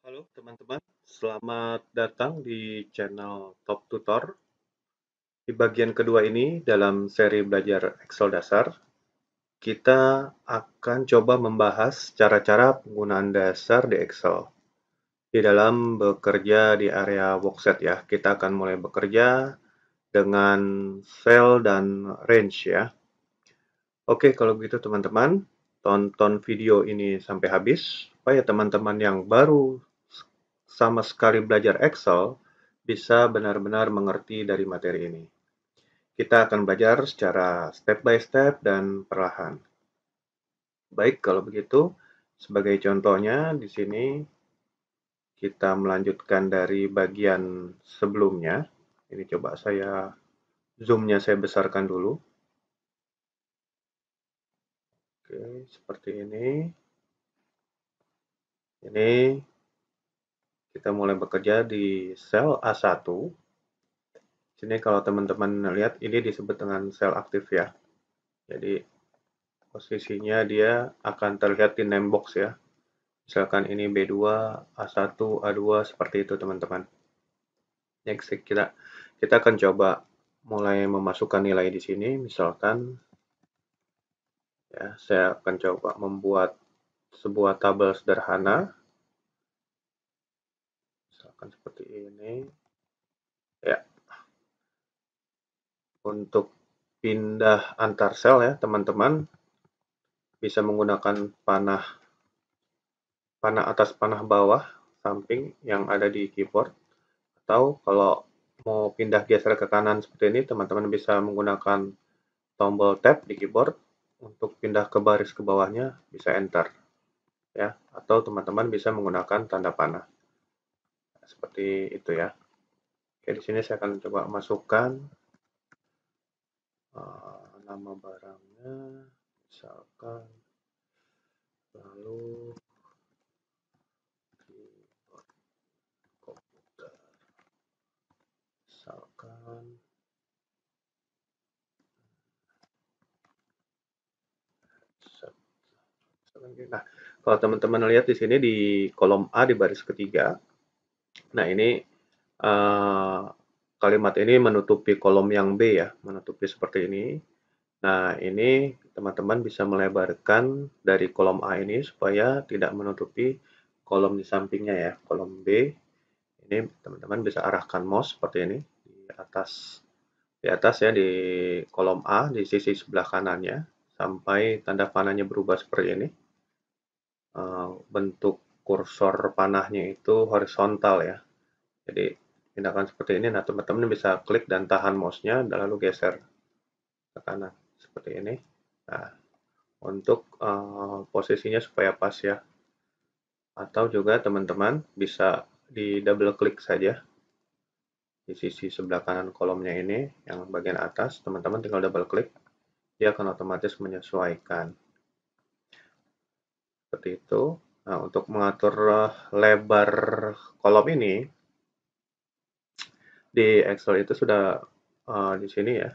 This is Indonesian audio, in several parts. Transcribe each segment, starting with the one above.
Halo teman-teman, selamat datang di channel Top Tutor. Di bagian kedua ini, dalam seri belajar Excel dasar, kita akan coba membahas cara-cara penggunaan dasar di Excel. Di dalam bekerja di area worksheet ya, kita akan mulai bekerja dengan cell dan range ya. Oke, kalau begitu teman-teman, tonton video ini sampai habis, supaya teman-teman yang baru sama sekali belajar Excel bisa benar-benar mengerti dari materi ini. Kita akan belajar secara step by step dan perlahan. Baik, kalau begitu, sebagai contohnya di sini kita melanjutkan dari bagian sebelumnya. Ini coba zoom-nya saya besarkan dulu. Oke, seperti ini. Ini kita mulai bekerja di sel A1. Sini kalau teman-teman lihat, ini disebut dengan sel aktif ya. Jadi posisinya dia akan terlihat di name box ya. Misalkan ini B2, A1, A2 seperti itu teman-teman. Next kita akan coba mulai memasukkan nilai di sini. Misalkan ya, saya akan coba membuat sebuah tabel sederhana. Misalkan seperti ini. Ya. Untuk pindah antar sel ya, teman-teman bisa menggunakan panah atas, panah bawah, samping yang ada di keyboard. Atau kalau mau pindah geser ke kanan seperti ini, teman-teman bisa menggunakan tombol tab di keyboard. Untuk pindah ke baris ke bawahnya bisa enter ya, atau teman-teman bisa menggunakan tanda panah seperti itu ya. Oke, di sini saya akan coba masukkan nama barangnya, misalkan, lalu keyboard komputer, misalkan. Nah, kalau teman-teman lihat di sini di kolom A di baris ketiga, nah ini kalimat ini menutupi kolom yang B ya, menutupi seperti ini. Nah, ini teman-teman bisa melebarkan dari kolom A ini supaya tidak menutupi kolom di sampingnya ya, kolom B. Ini teman-teman bisa arahkan mouse seperti ini di atas ya, di kolom A di sisi sebelah kanannya sampai tanda panahnya berubah seperti ini. Bentuk kursor panahnya itu horizontal ya. Jadi tindakan seperti ini, nah teman-teman bisa klik dan tahan mouse-nya dan lalu geser ke kanan seperti ini. Nah, untuk posisinya supaya pas ya. Atau juga teman-teman bisa di double klik saja di sisi sebelah kanan kolomnya ini, yang bagian atas, teman-teman tinggal double klik, dia akan otomatis menyesuaikan. Seperti itu. Nah, untuk mengatur lebar kolom ini, di Excel itu sudah di sini ya.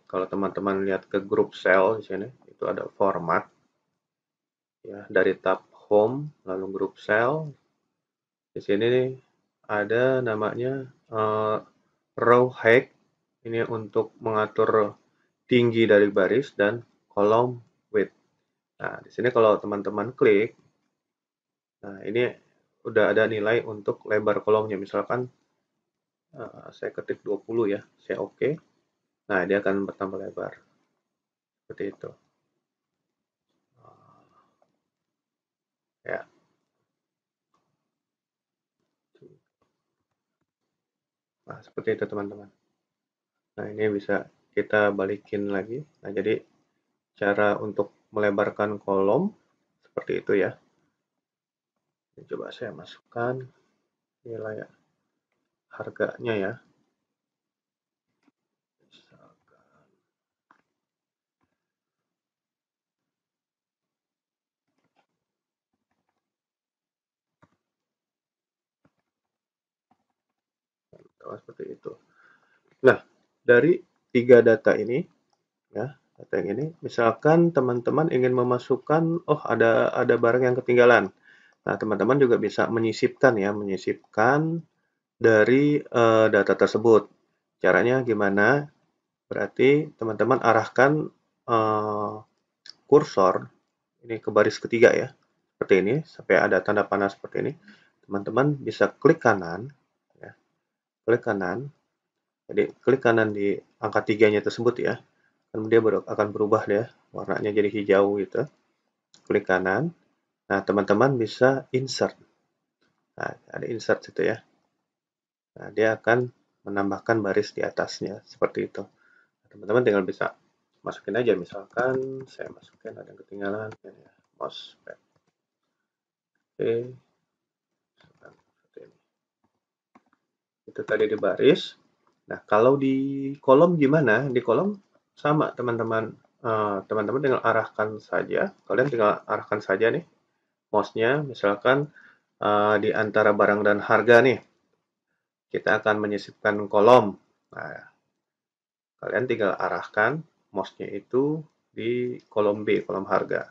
Kalau teman-teman lihat ke grup cell di sini, itu ada format ya, dari tab home lalu grup cell. Di sini nih ada namanya row height. Ini untuk mengatur tinggi dari baris dan kolom width. Nah, di sini kalau teman-teman klik, nah ini udah ada nilai untuk lebar kolomnya. Misalkan saya ketik 20 ya, saya oke. Nah, dia akan bertambah lebar. Seperti itu. Ya. Nah, seperti itu teman-teman. Nah, ini bisa kita balikin lagi. Nah, jadi cara untuk melebarkan kolom seperti itu ya. Ini coba saya masukkan nilai harganya ya. Seperti itu. Nah, dari 3 data ini ya, data yang ini, misalkan teman-teman ingin memasukkan, oh ada barang yang ketinggalan. Nah, teman-teman juga bisa menyisipkan ya, menyisipkan dari data tersebut. Caranya gimana? Berarti teman-teman arahkan kursor ini ke baris ketiga ya, seperti ini, sampai ada tanda panah seperti ini. Teman-teman bisa klik kanan, ya, klik kanan. Jadi klik kanan di angka 3-nya tersebut ya, kan dia akan berubah ya, warnanya jadi hijau gitu. Klik kanan. Nah, teman-teman bisa insert. Nah, ada insert itu ya. Nah, dia akan menambahkan baris di atasnya seperti itu. Teman-teman tinggal bisa masukin aja, misalkan saya masukin ada yang ketinggalan ya, mousepad. Oke, seperti ini. Itu tadi di baris. Nah, kalau di kolom gimana? Di kolom sama teman-teman. Teman-teman tinggal arahkan saja. Kalian tinggal arahkan saja nih mouse-nya, misalkan di antara barang dan harga nih. Kita akan menyisipkan kolom. Nah, kalian tinggal arahkan mouse-nya itu di kolom B, kolom harga.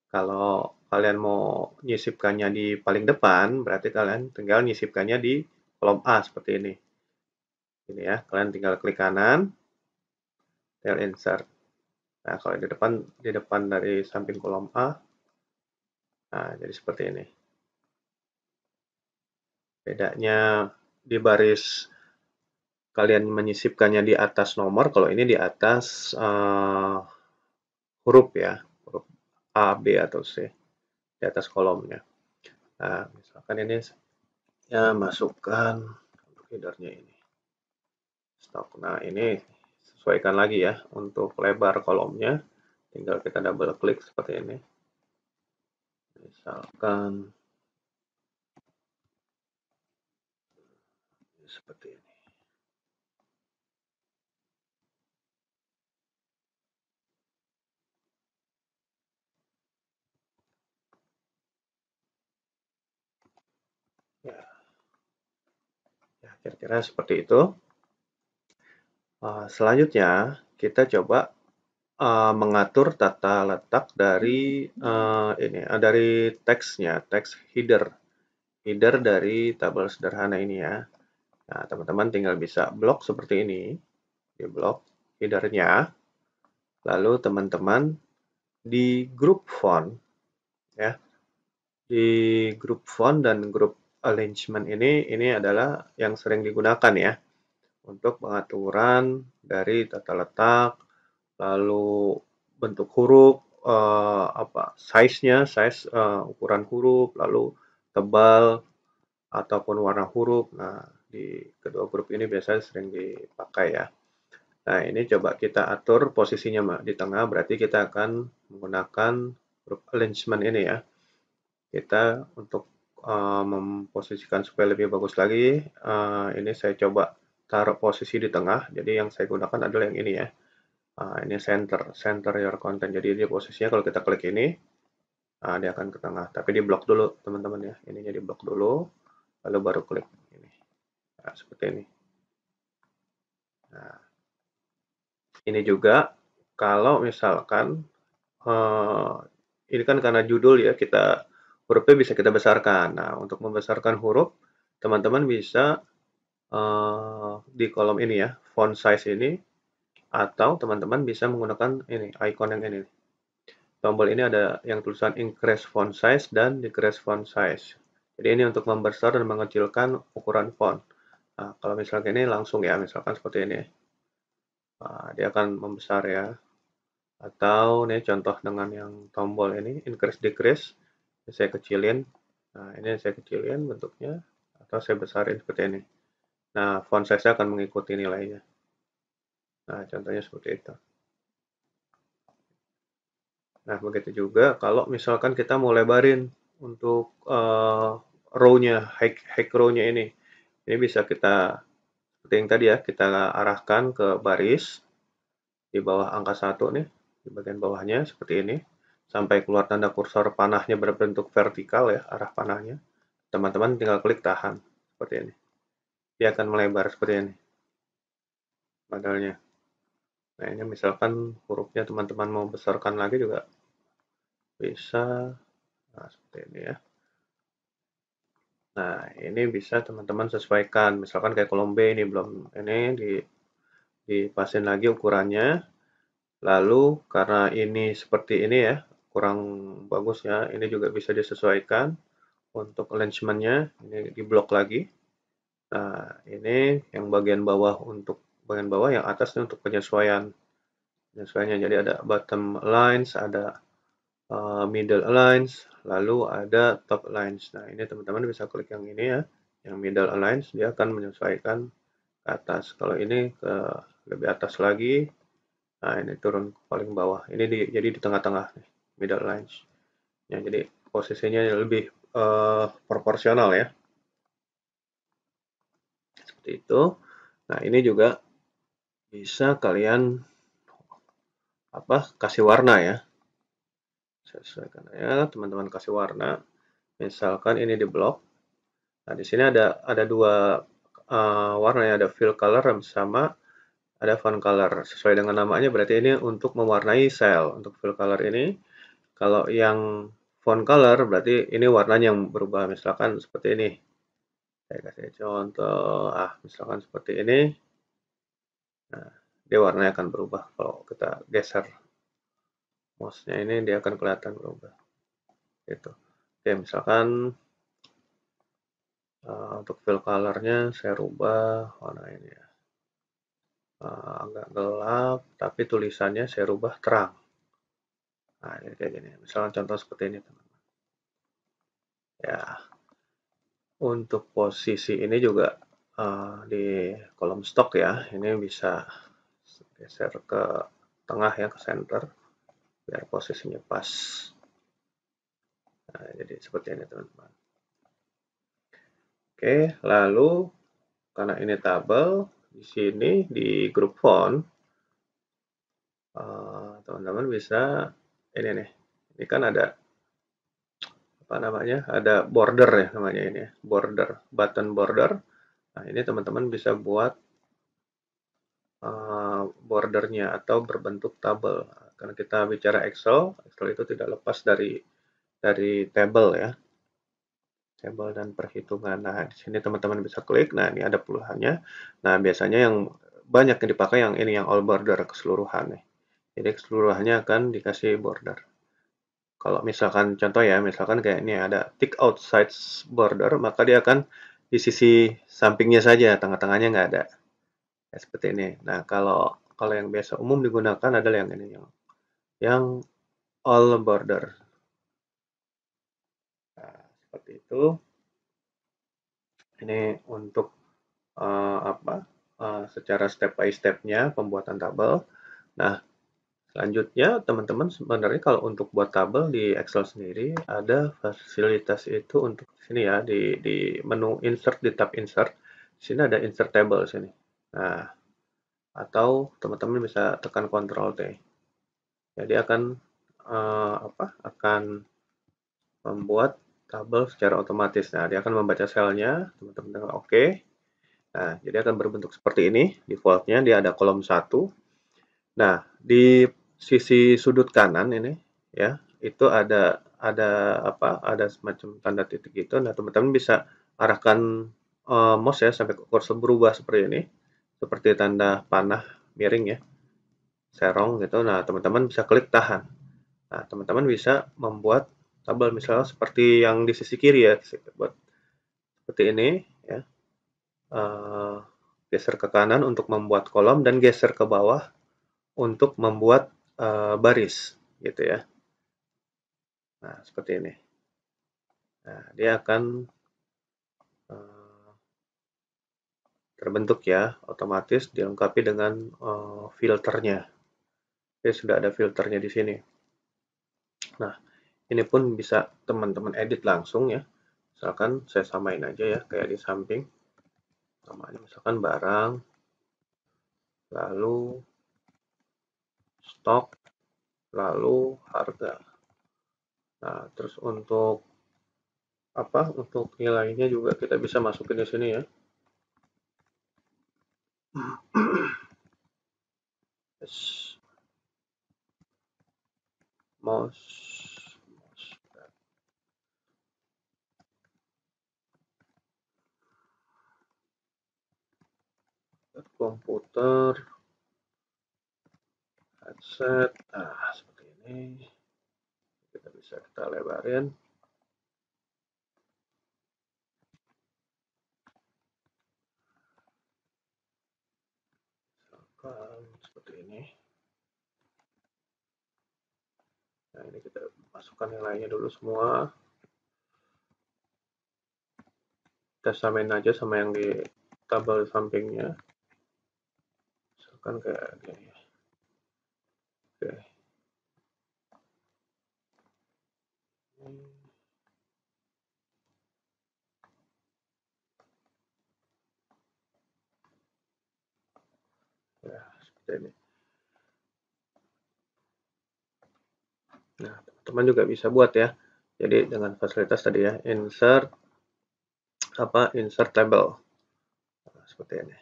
Kalau kalian mau nyisipkannya di paling depan, berarti kalian tinggal nyisipkannya di kolom A seperti ini. Ini ya, kalian tinggal klik kanan, tinggal insert. Nah, kalau di depan dari samping kolom A, nah jadi seperti ini. Bedanya di baris kalian menyisipkannya di atas nomor, kalau ini di atas huruf ya, huruf A, B, atau C, di atas kolomnya. Nah, misalkan ini ya masukkan untuk headernya ini. Stok. Nah, ini sesuaikan lagi ya untuk lebar kolomnya. Tinggal kita double klik seperti ini. Misalkan seperti ini. Ya, ya kira-kira seperti itu. Selanjutnya kita coba mengatur tata letak dari dari teksnya, teks header dari tabel sederhana ini ya. Nah, teman-teman tinggal bisa blok seperti ini, di blok headernya. Lalu teman-teman di grup font ya, di grup font dan grup arrangement ini adalah yang sering digunakan ya untuk pengaturan dari tata letak, lalu bentuk huruf, size ukuran huruf, lalu tebal ataupun warna huruf. Nah, di kedua grup ini biasanya sering dipakai ya. Nah, ini coba kita atur posisinya di tengah, berarti kita akan menggunakan grup arrangement ini ya. Kita untuk memposisikan supaya lebih bagus lagi, ini saya coba taruh posisi di tengah. Jadi yang saya gunakan adalah yang ini ya. Ini center your content. Jadi dia posisinya kalau kita klik ini, dia akan ke tengah. Tapi di blok dulu teman-teman ya. Ininya di blok dulu, lalu baru klik ini. Nah, seperti ini. Nah, ini juga kalau misalkan ini kan karena judul ya, hurufnya bisa kita besarkan. Nah, untuk membesarkan huruf, teman-teman bisa di kolom ini ya, font size ini, atau teman-teman bisa menggunakan ini, icon yang ini. Tombol ini ada yang tulisan increase font size dan decrease font size. Jadi ini untuk membesar dan mengecilkan ukuran font. Nah, kalau misalnya ini langsung ya, misalkan seperti ini. Nah, dia akan membesar ya. Atau ini contoh dengan yang tombol ini, increase decrease. Ini saya kecilin. Nah, ini saya kecilin bentuknya. Atau saya besarin seperti ini. Nah, font size akan mengikuti nilainya. Nah, contohnya seperti itu. Nah, begitu juga kalau misalkan kita mau lebarin untuk row-nya, high row-nya ini. Ini bisa kita, seperti yang tadi ya, kita arahkan ke baris di bawah angka 1 nih, di bagian bawahnya seperti ini, sampai keluar tanda kursor panahnya berbentuk vertikal ya, arah panahnya. Teman-teman tinggal klik tahan, seperti ini. Dia akan melebar seperti ini, modelnya. Nah, ini misalkan hurufnya teman-teman mau besarkan lagi juga bisa. Nah, seperti ini ya. Nah, ini bisa teman-teman sesuaikan. Misalkan kayak kolom B ini belum, ini dipasin lagi ukurannya. Lalu karena ini seperti ini ya, kurang bagus ya, ini juga bisa disesuaikan untuk alignment-nya, ini diblok lagi. Nah, ini yang bagian bawah untuk bagian bawah, yang atasnya untuk penyesuaian. Penyesuaiannya jadi ada bottom aligns, ada middle aligns, lalu ada top aligns. Nah, ini teman-teman bisa klik yang ini ya, yang middle aligns, dia akan menyesuaikan ke atas. Kalau ini ke lebih atas lagi, nah ini turun ke paling bawah. Ini jadi di tengah-tengah nih, middle aligns. Ya, jadi posisinya lebih proporsional ya, seperti itu. Nah, ini juga bisa kalian kasih warna ya. Sesuaikan ya, teman-teman kasih warna. Misalkan ini di blok. Nah, di sini ada dua warna ya, ada fill color sama ada font color. Sesuai dengan namanya berarti ini untuk mewarnai sel. Untuk fill color ini, kalau yang font color berarti ini warnanya yang berubah. Misalkan seperti ini. Saya kasih contoh, misalkan seperti ini. Nah, dia warnanya akan berubah kalau kita geser mouse-nya ini, dia akan kelihatan berubah. Gitu. Oke, misalkan untuk fill color-nya saya rubah warna ini ya. Agak gelap, tapi tulisannya saya rubah terang. Nah, ini kayak gini. Misalnya contoh seperti ini, teman. Ya, untuk posisi ini juga di kolom stok ya, ini bisa geser ke tengah ya, ke center, biar posisinya pas. Nah, jadi seperti ini, teman-teman. Oke, lalu karena ini tabel, di sini di grup font, teman-teman bisa ini nih. Ini kan ada apa namanya? Ada border ya namanya ini ya, border, button border. Nah, ini teman-teman bisa buat bordernya atau berbentuk tabel. Karena kita bicara Excel, Excel itu tidak lepas dari table ya, table dan perhitungan. Nah, di sini teman-teman bisa klik. Nah, ini ada puluhannya. Nah, biasanya yang banyak yang dipakai yang ini, yang all border, keseluruhan nih. Jadi keseluruhannya akan dikasih border. Kalau misalkan contoh ya, misalkan kayak ini ada tick outside border, maka dia akan di sisi sampingnya saja, tengah-tengahnya nggak ada. Ya, seperti ini. Nah, kalau yang biasa umum digunakan adalah yang ini, yang all border. Nah, seperti itu. Ini untuk secara step by step-nya pembuatan tabel. Nah, selanjutnya teman-teman sebenarnya kalau untuk buat tabel di Excel sendiri ada fasilitas itu untuk sini ya, di menu insert, di tab insert. Sini ada insert table sini. Nah, atau teman-teman bisa tekan Ctrl T. Jadi akan membuat tabel secara otomatis. Nah, dia akan membaca selnya, teman-teman tekan OK. Nah, jadi akan berbentuk seperti ini. Defaultnya dia ada kolom 1. Nah, di sisi sudut kanan ini ya, itu ada semacam tanda titik gitu. Nah, teman-teman bisa arahkan mouse ya sampai kursor berubah seperti ini. Seperti tanda panah miring ya, serong gitu. Nah, teman-teman bisa klik tahan. Nah, teman-teman bisa membuat tabel misalnya seperti yang di sisi kiri ya, buat seperti ini ya. Geser ke kanan untuk membuat kolom dan geser ke bawah untuk membuat baris gitu ya. Nah, seperti ini. Nah, dia akan terbentuk ya, otomatis dilengkapi dengan filternya. Jadi sudah ada filternya di sini. Nah, ini pun bisa teman-teman edit langsung ya. Misalkan saya samain aja ya, kayak di samping. Namanya misalkan barang, lalu stok, lalu harga. Nah, terus untuk nilainya juga kita bisa masukin di sini ya. Yes. Mouse. komputer, headset. Nah, seperti ini. Kita lebarin. Seperti ini. Nah, ini kita masukkan nilainya dulu semua. Kita samain aja sama yang di tabel sampingnya. Misalkan kayak gini. Oke. Ya, seperti ini. Nah, teman-teman juga bisa buat ya. Jadi dengan fasilitas tadi ya, insert table. Nah, seperti ini.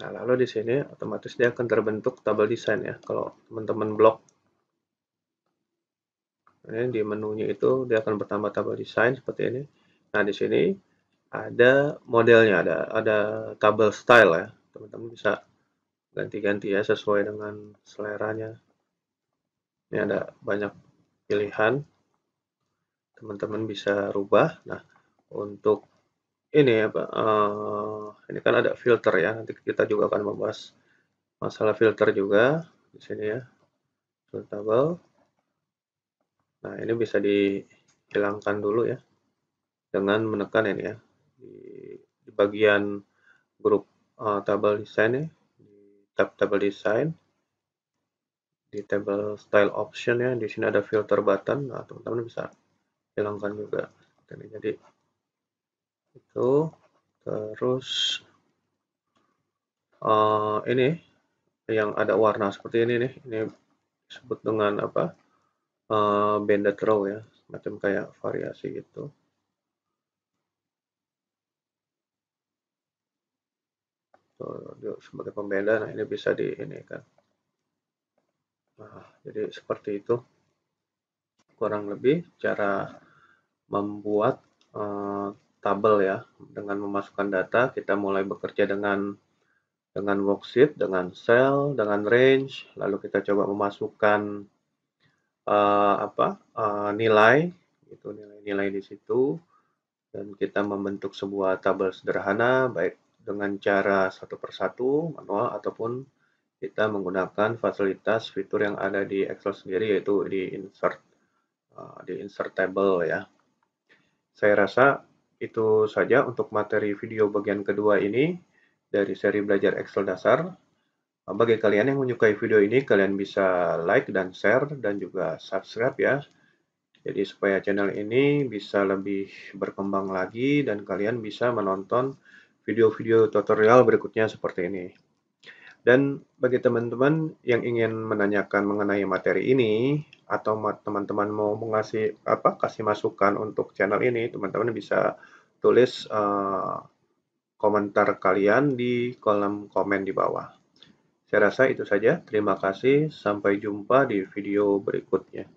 Nah, lalu di sini otomatis dia akan terbentuk tabel desain ya. Kalau teman-teman blok ini di menunya itu dia akan bertambah tabel desain seperti ini. Nah, di sini ada modelnya, ada tabel style ya. Teman-teman bisa ganti-ganti ya sesuai dengan seleranya. Ini ada banyak pilihan. Teman-teman bisa rubah. Nah, untuk ini ini kan ada filter ya. Nanti kita juga akan membahas masalah filter juga di sini ya. Filtable. Nah, ini bisa dihilangkan dulu ya dengan menekan ini ya di bagian grup table design ya, di tab table design, di table style option ya. Di sini ada filter button. Nah, teman-teman bisa hilangkan juga. Jadi itu terus ini yang ada warna seperti ini nih. Ini disebut dengan apa? Banded row ya, macam kayak variasi gitu. Sebagai pembeda, nah ini bisa di ini kan. Nah, jadi seperti itu kurang lebih cara membuat tabel ya. Dengan memasukkan data, kita mulai bekerja dengan worksheet, dengan cell, dengan range, lalu kita coba memasukkan nilai, itu nilai-nilai di situ, dan kita membentuk sebuah tabel sederhana, baik dengan cara satu persatu manual ataupun kita menggunakan fasilitas fitur yang ada di Excel sendiri, yaitu di insert table ya. Saya rasa itu saja untuk materi video bagian kedua ini dari seri belajar Excel dasar. Bagi kalian yang menyukai video ini, kalian bisa like dan share dan juga subscribe ya. Jadi supaya channel ini bisa lebih berkembang lagi dan kalian bisa menonton video-video tutorial berikutnya seperti ini. Dan bagi teman-teman yang ingin menanyakan mengenai materi ini atau teman-teman mau kasih masukan untuk channel ini, teman-teman bisa tulis komentar kalian di kolom komen di bawah. Saya rasa itu saja. Terima kasih. Sampai jumpa di video berikutnya.